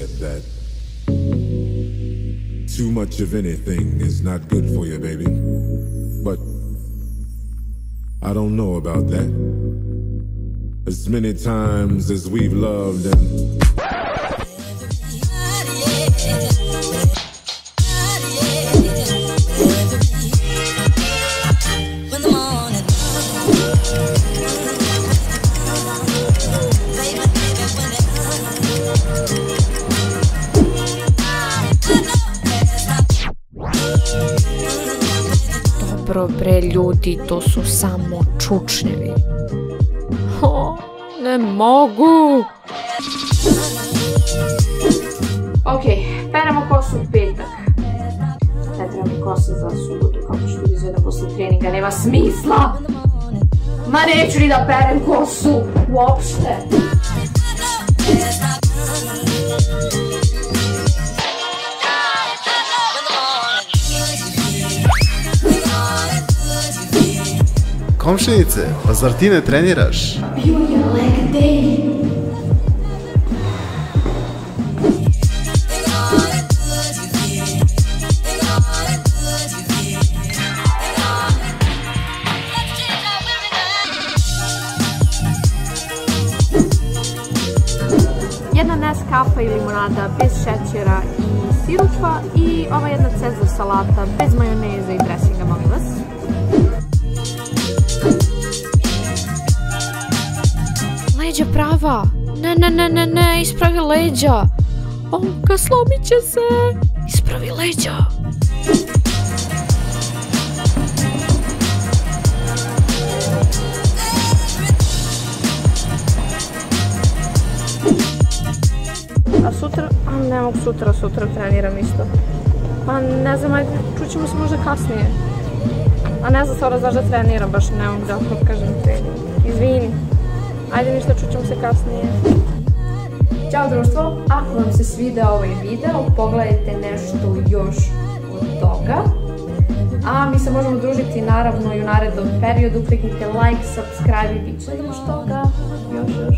said that too much of anything is not good for you, baby. But I don't know about that. As many times as we've loved and Dobro bre ljudi, to su samo čučnjevi. Ne mogu. Ok, peremo kosu u petak. Ne treba mi kosa za subotu, kako što izgleda posle treninga, nema smisla. Ma neću ni da perem kosu, uopšte. Komšinice, pa zar ti ne treniraš? Bio je leg day. Jedna Nescafe i limonada bez šećera i sirupa i ova jedna Cezar salata bez majoneze i dresinga, molim vas. Leđa prava. Ne, ispravi leđa. Onka, slomit će se. Ispravi leđa. A sutra? Ne mogu sutra treniram isto. Pa ne znam, ajde, čućemo se možda kasnije. A ne znam sada zašto treniram, baš ne mogu da kažem trening. Izvini. Ajde ništa, čućemo se kasnije. Ćao društvo, ako vam se svideo ovaj video, pogledajte nešto još od toga. A mi se možemo družiti naravno i u narednom periodu. Kliknite like, subscribe i bit će još toga. Još.